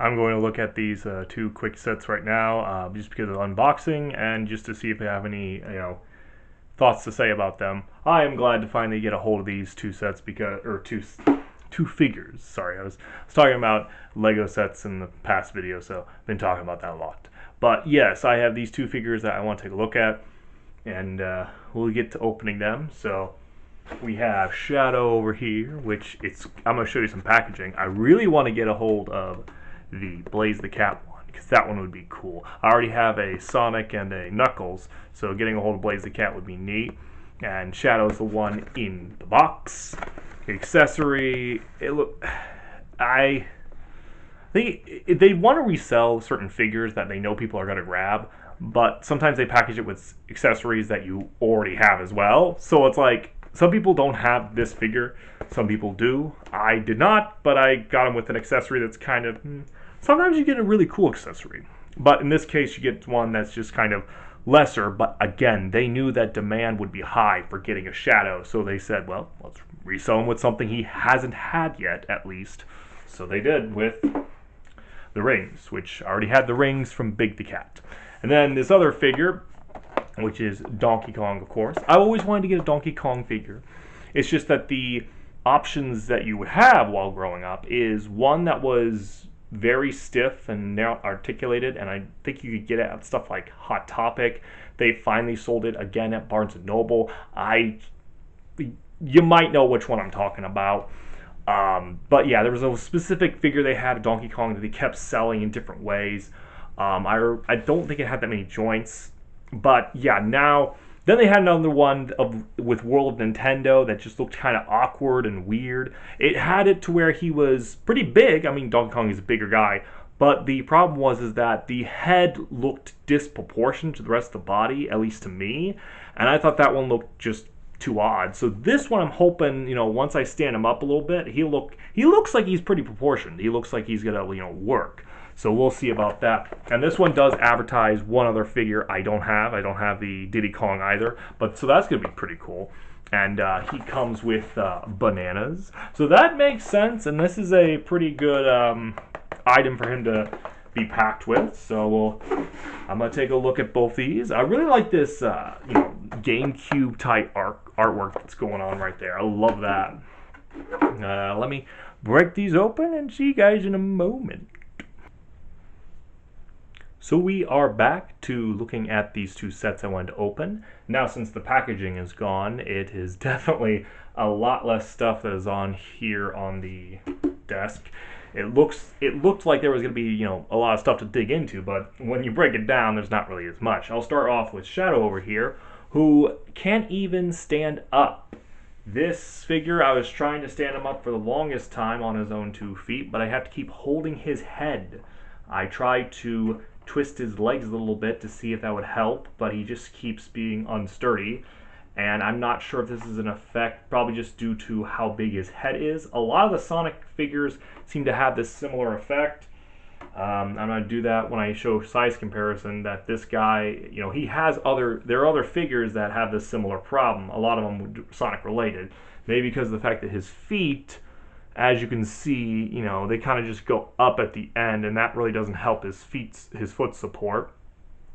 I'm going to look at these two quick sets right now, just because of unboxing and just to see if they have any, thoughts to say about them. I am glad to finally get a hold of these two sets two figures. Sorry, I was talking about Lego sets in the past video, so I've been talking about that a lot. But yes, I have these two figures that I want to take a look at, and we'll get to opening them. So we have Shadow over here, which I'm going to show you some packaging. I really want to get a hold of the Blaze the Cat one, because that one would be cool. I already have a Sonic and a Knuckles, so getting a hold of Blaze the Cat would be neat. And Shadow's the one in the box. The accessory, I think they want to resell certain figures that they know people are going to grab, but sometimes they package it with accessories that you already have as well. So it's like, some people don't have this figure, some people do. I did not, but I got them with an accessory that's kind of, sometimes you get a really cool accessory. But in this case, you get one that's just kind of lesser, but again, they knew that demand would be high for getting a Shadow, so they said, well, let's resell him with something he hasn't had yet, at least. So they did with the rings, which already had the rings from Big the Cat. And then this other figure, which is Donkey Kong, of course. I always wanted to get a Donkey Kong figure. It's just that the options that you would have while growing up is one that was very stiff and now articulated, and I think you could get it at stuff like Hot Topic. They finally sold it again at Barnes & Noble. You might know which one I'm talking about. But yeah, there was a specific figure they had of Donkey Kong that they kept selling in different ways. I don't think it had that many joints. But yeah, then they had another one with World of Nintendo that just looked kind of awkward and weird. It had it to where he was pretty big. I mean, Donkey Kong is a bigger guy. But the problem was that the head looked disproportionate to the rest of the body, at least to me. And I thought that one looked just too odd. So this one, I'm hoping, once I stand him up a little bit, he looks like he's pretty proportioned. He looks like he's gonna, work. So we'll see about that. And this one does advertise one other figure I don't have. I don't have the Diddy Kong either. But so that's going to be pretty cool. And he comes with bananas. So that makes sense. And this is a pretty good item for him to be packed with. So I'm going to take a look at both these. I really like this GameCube type artwork that's going on right there. I love that. Let me break these open and see you guys in a moment. So we are back to looking at these two sets I wanted to open. Now, since the packaging is gone, it is definitely a lot less stuff that is on here on the desk. It looked like there was going to be, a lot of stuff to dig into, but when you break it down, there's not really as much. I'll start off with Shadow over here, who can't even stand up. This figure, I was trying to stand him up for the longest time on his own 2 feet, but I have to keep holding his head. I tried to twist his legs a little bit to see if that would help, but he just keeps being unsturdy, and I'm not sure if this is an effect, probably just due to how big his head is. A lot of the Sonic figures seem to have this similar effect. I'm going to do that when I show size comparison, that this guy, there are other figures that have this similar problem. A lot of them Sonic related, maybe because of the fact that his feet, as you can see, they kind of just go up at the end, and that really doesn't help his foot support.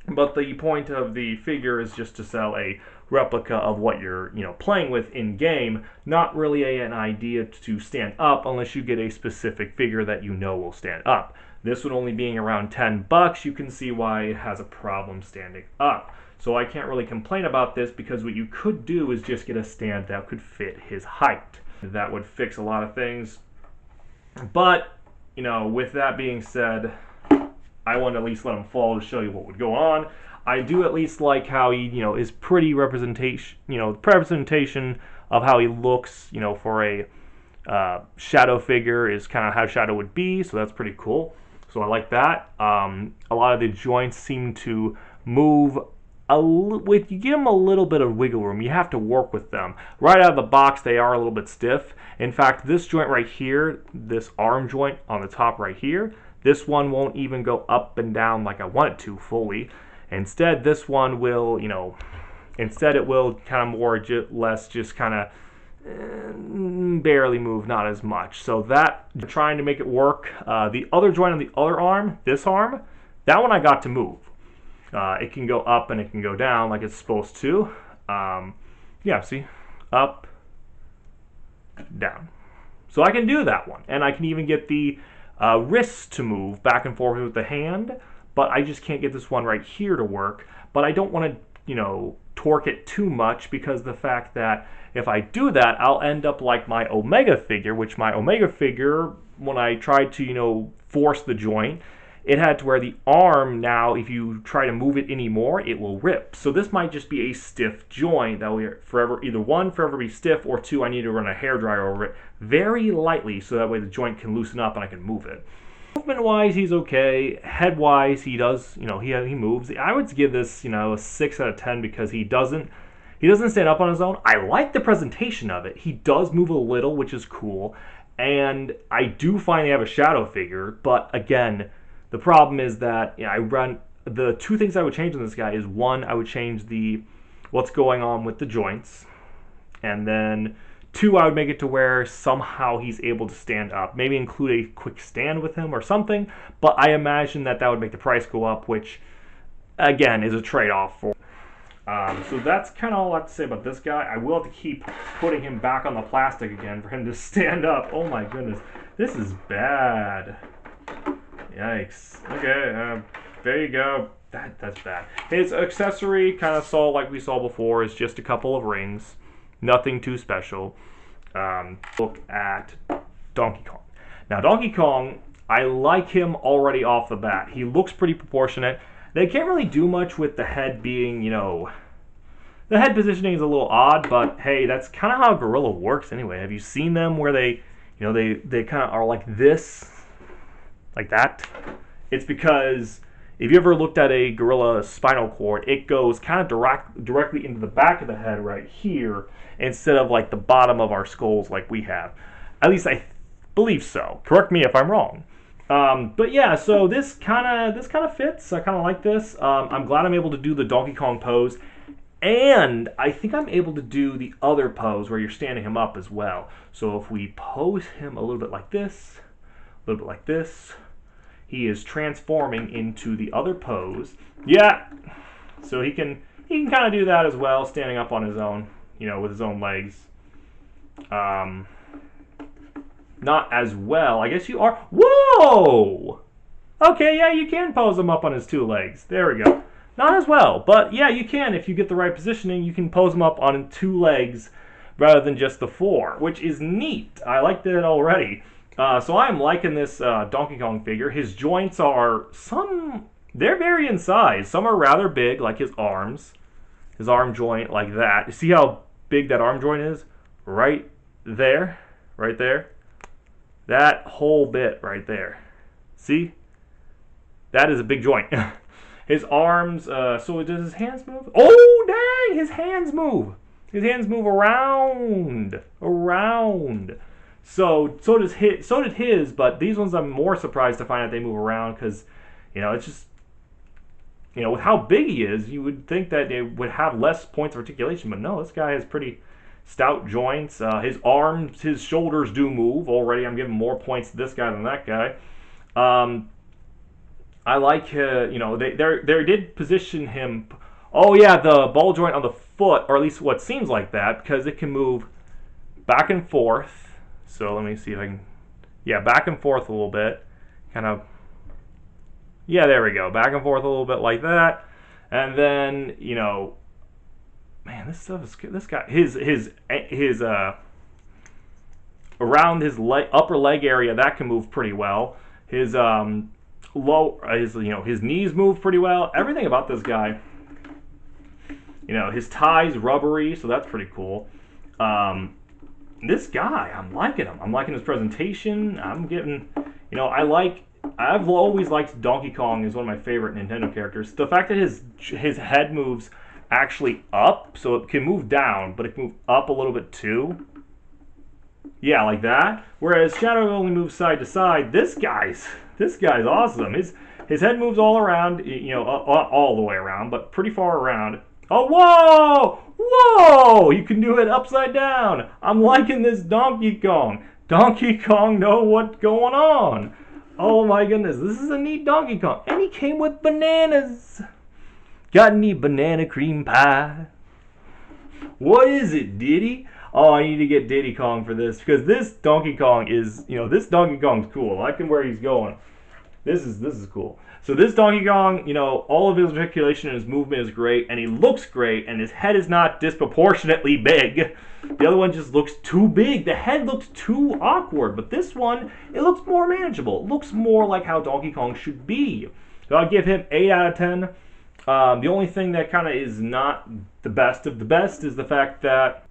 But the point of the figure is just to sell a replica of what you're, playing with in game, not really an idea to stand up unless you get a specific figure that will stand up. This one only being around $10, you can see why it has a problem standing up. So I can't really complain about this, because what you could do is just get a stand that could fit his height. That would fix a lot of things. But, with that being said, I want to at least let him fall to show you what would go on. I do at least like how he, is pretty representation of how he looks, for a Shadow figure is kind of how Shadow would be, so that's pretty cool. So I like that. A lot of the joints seem to move you give them a little bit of wiggle room. You have to work with them. Right out of the box, they are a little bit stiff. In fact, this joint right here, this arm joint on the top right here, this one won't even go up and down like I want it to fully. Instead, this one will, it will kind of more less just kind of barely move, not as much. So that, trying to make it work. The other joint on the other arm, this arm, that one I got to move. It can go up and it can go down like it's supposed to. Yeah, see? Up, down. So I can do that one. And I can even get the wrists to move back and forth with the hand, but I just can't get this one right here to work. But I don't want to, torque it too much, because the fact that if I do that, I'll end up like my Omega figure, which my Omega figure, when I tried to, force the joint, it had to where the arm now, if you try to move it anymore, it will rip. So this might just be a stiff joint that will forever, either one, forever be stiff, or two, I need to run a hairdryer over it very lightly so that way the joint can loosen up and I can move it. Movement-wise, he's okay. Head-wise, he does, he moves. I would give this, a 6 out of 10 because he doesn't stand up on his own. I like the presentation of it. He does move a little, which is cool. And I do finally have a shadow figure, but again, the problem is that the two things I would change on this guy is, one, I would change what's going on with the joints, and then two, I would make it to where somehow he's able to stand up. Maybe include a quick stand with him or something, but I imagine that would make the price go up, which, again, is a trade-off for. So that's kind of all I have to say about this guy. I will have to keep putting him back on the plastic again for him to stand up. Oh my goodness, this is bad. Yikes. Okay, there you go. That's bad. His accessory, kind of like we saw before, is just a couple of rings. Nothing too special. Look at Donkey Kong. Now, Donkey Kong, I like him already off the bat. He looks pretty proportionate. They can't really do much with the head being, the head positioning is a little odd, but hey, that's kind of how Gorilla works anyway. Have you seen them where they kind of are like this? Like that? It's because if you ever looked at a gorilla spinal cord, it goes kind of directly into the back of the head right here, instead of like the bottom of our skulls like we have. At least I believe so. Correct me if I'm wrong. But yeah, so this kind of fits. I kind of like this. I'm glad I'm able to do the Donkey Kong pose, and I think I'm able to do the other pose where you're standing him up as well. So if we pose him a little bit like this, a little bit like this, he is transforming into the other pose. Yeah, so he can kind of do that as well, standing up on his own, with his own legs. Not as well. I guess you are. Whoa! Okay, yeah, you can pose him up on his two legs. There we go. Not as well, but yeah, you can. If you get the right positioning, you can pose him up on two legs rather than just the four, which is neat. I like that already. So I'm liking this Donkey Kong figure. His joints they're vary in size. Some are rather big, like his arms. His arm joint, like that. You see how big that arm joint is? Right there. Right there. That whole bit right there. See? That is a big joint. His arms, so does his hands move? Oh, dang! His hands move! His hands move around. So did his, but these ones I'm more surprised to find out they move around because, it's just, with how big he is, you would think that it would have less points of articulation, but no, this guy has pretty stout joints. His arms, his shoulders do move. Already I'm giving more points to this guy than that guy. I like, they did position him. Oh yeah, the ball joint on the foot, or at least what seems like that, because it can move back and forth. So let me see if I can, back and forth a little bit, kind of, there we go, back and forth a little bit like that, and then, man, this guy, his around his upper leg area, that can move pretty well. His his knees move pretty well. Everything about this guy, his tie's rubbery, so that's pretty cool. This guy, I'm liking him. I'm liking his presentation. I'm getting, I've always liked Donkey Kong as one of my favorite Nintendo characters. The fact that his head moves actually up, so it can move down, but it can move up a little bit too. Yeah, like that. Whereas Shadow only moves side to side. This guy's awesome. His head moves all around, all the way around, but pretty far around. Oh, whoa! Whoa! You can do it upside down. I'm liking this Donkey Kong. Donkey Kong know what's going on. Oh my goodness, this is a neat Donkey Kong. And he came with bananas. Got any banana cream pie? What is it, Diddy? Oh, I need to get Diddy Kong for this because this Donkey Kong is, this Donkey Kong's cool. I like where he's going. This is cool. So this Donkey Kong, all of his articulation and his movement is great, and he looks great, and his head is not disproportionately big. The other one just looks too big. The head looks too awkward, but this one, it looks more manageable. It looks more like how Donkey Kong should be. So I'll give him 8 out of 10. The only thing that kind of is not the best of the best is the fact that,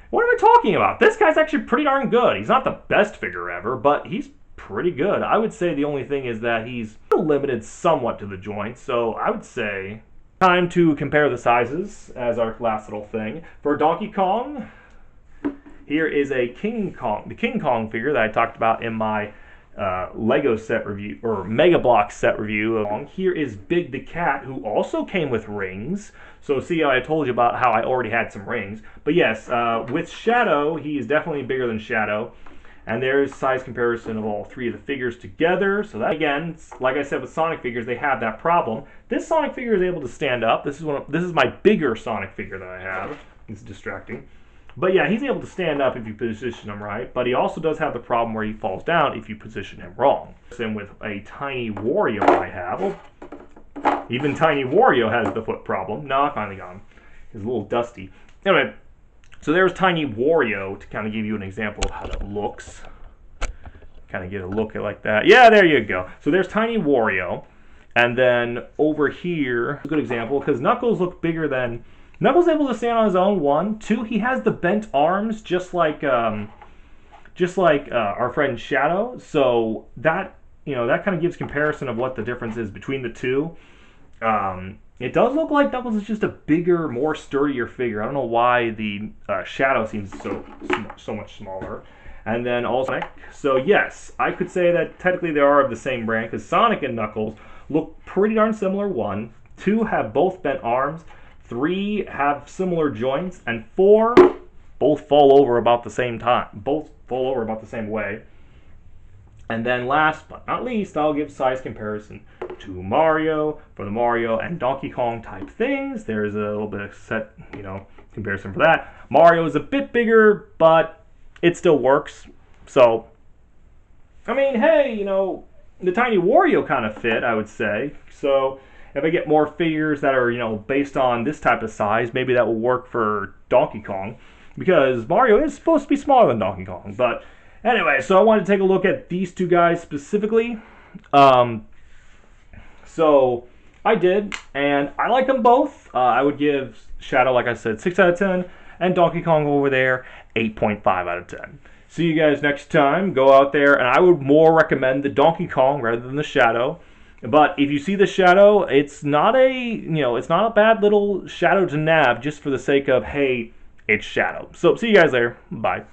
what am I talking about? This guy's actually pretty darn good. He's not the best figure ever, but he's pretty good. I would say the only thing is that he's limited somewhat to the joints, so I would say time to compare the sizes as our last little thing. For Donkey Kong, here is a King Kong, the King Kong figure that I talked about in my Lego set review, or Mega Bloks set review. Here is Big the Cat, who also came with rings. So see how I told you about how I already had some rings. But yes, with Shadow, he is definitely bigger than Shadow. And there's size comparison of all 3 of the figures together. So that, again, like I said with Sonic figures, they have that problem. This Sonic figure is able to stand up. This is my bigger Sonic figure that I have. It's distracting. But yeah, he's able to stand up if you position him right. But he also does have the problem where he falls down if you position him wrong. Same with a Tiny Wario I have. Well, even Tiny Wario has the foot problem. No, I finally got him. He's a little dusty. Anyway. So there's Tiny Wario to kind of give you an example of how that looks. Kind of get a look at like that. Yeah, there you go. So there's Tiny Wario. And then over here, a good example, because Knuckles look bigger than... Knuckles able to stand on his own, 1. 2, he has the bent arms just like our friend Shadow. So that, that kind of gives comparison of what the difference is between the two. It does look like Knuckles is just a bigger, more sturdier figure. I don't know why the Shadow seems so much smaller. And then also Sonic. So yes, I could say that technically they are of the same brand because Sonic and Knuckles look pretty darn similar. 1, 2 have both bent arms. 3 have similar joints, and 4 both fall over about the same time. Both fall over about the same way. And then last but not least, I'll give size comparison to Mario for the Mario and Donkey Kong type things. There's a little bit of set, comparison for that. Mario is a bit bigger, but it still works. So, I mean, hey, the Tiny Wario kind of fit, I would say. So, if I get more figures that are, based on this type of size, maybe that will work for Donkey Kong. Because Mario is supposed to be smaller than Donkey Kong, but... Anyway, so I wanted to take a look at these 2 guys specifically. So I did, and I like them both. I would give Shadow, like I said, 6 out of 10, and Donkey Kong over there, 8.5 out of 10. See you guys next time. Go out there, and I would more recommend the Donkey Kong rather than the Shadow. But if you see the Shadow, it's not it's not a bad little Shadow to nab just for the sake of, hey, it's Shadow. So see you guys there. Bye.